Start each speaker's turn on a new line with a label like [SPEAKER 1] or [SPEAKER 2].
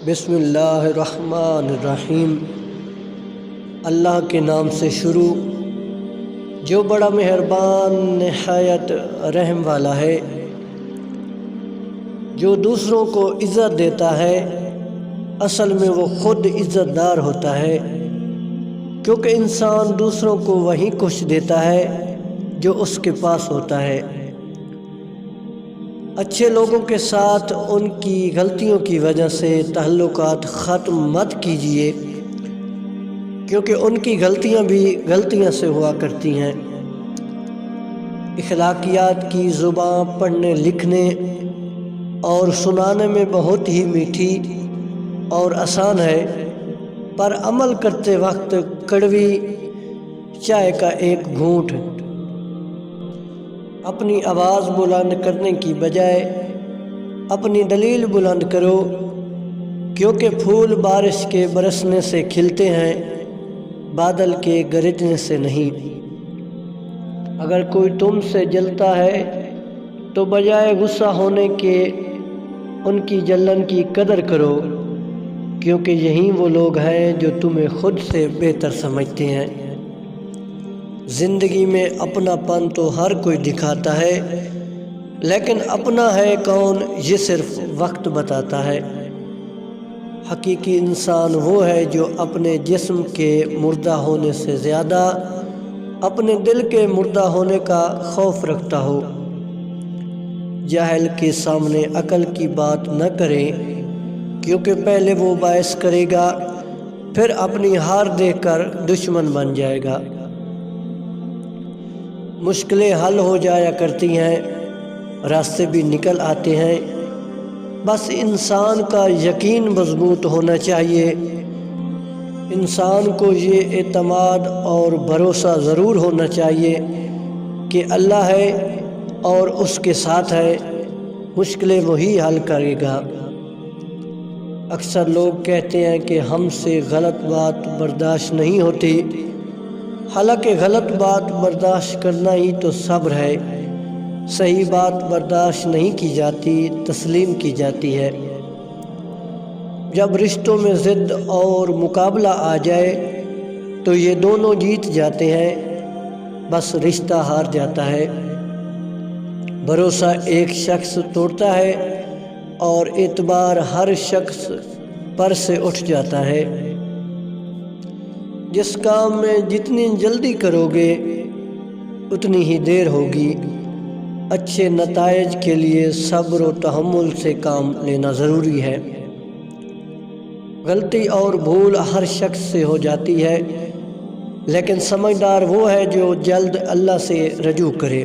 [SPEAKER 1] بسم اللہ الرحمن الرحیم۔ اللہ کے نام سے شروع جو بڑا مہربان نہایت رحم والا ہے، جو دوسروں کو عزت دیتا ہے اصل میں وہ خود عزت دار ہوتا ہے، کیونکہ انسان دوسروں کو وہی کچھ دیتا ہے جو اس کے پاس ہوتا ہے۔ اچھے لوگوں کے ساتھ ان کی غلطیوں کی وجہ سے تعلقات ختم مت کیجیے، کیونکہ ان کی غلطیاں بھی غلطیاں سے ہوا کرتی ہیں۔ اخلاقیات کی زبان پڑھنے لکھنے اور سنانے میں بہت ہی میٹھی اور آسان ہے، پر عمل کرتے وقت کڑوی چائے کا ایک گھونٹ۔ اپنی آواز بلند کرنے کی بجائے اپنی دلیل بلند کرو، کیونکہ پھول بارش کے برسنے سے کھلتے ہیں، بادل کے گرجنے سے نہیں۔ اگر کوئی تم سے جلتا ہے تو بجائے غصہ ہونے کے ان کی جلن کی قدر کرو، کیونکہ یہی وہ لوگ ہیں جو تمہیں خود سے بہتر سمجھتے ہیں۔ زندگی میں اپنا پن تو ہر کوئی دکھاتا ہے، لیکن اپنا ہے کون یہ صرف وقت بتاتا ہے۔ حقیقی انسان وہ ہے جو اپنے جسم کے مردہ ہونے سے زیادہ اپنے دل کے مردہ ہونے کا خوف رکھتا ہو۔ جاہل کے سامنے عقل کی بات نہ کریں، کیونکہ پہلے وہ باعث کرے گا، پھر اپنی ہار دیکھ کر دشمن بن جائے گا۔ مشکلیں حل ہو جایا کرتی ہیں، راستے بھی نکل آتے ہیں، بس انسان کا یقین مضبوط ہونا چاہیے۔ انسان کو یہ اعتماد اور بھروسہ ضرور ہونا چاہیے کہ اللہ ہے اور اس کے ساتھ ہے، مشکلیں وہی حل کرے گا۔ اکثر لوگ کہتے ہیں کہ ہم سے غلط بات برداشت نہیں ہوتی، حالانکہ غلط بات برداشت کرنا ہی تو صبر ہے۔ صحیح بات برداشت نہیں کی جاتی، تسلیم کی جاتی ہے۔ جب رشتوں میں ضد اور مقابلہ آ جائے تو یہ دونوں جیت جاتے ہیں، بس رشتہ ہار جاتا ہے۔ بھروسہ ایک شخص توڑتا ہے اور اعتبار ہر شخص پر سے اٹھ جاتا ہے۔ جس کام میں جتنی جلدی کرو گے اتنی ہی دیر ہوگی۔ اچھے نتائج کے لیے صبر و تحمل سے کام لینا ضروری ہے۔ غلطی اور بھول ہر شخص سے ہو جاتی ہے، لیکن سمجھدار وہ ہے جو جلد اللہ سے رجوع کرے۔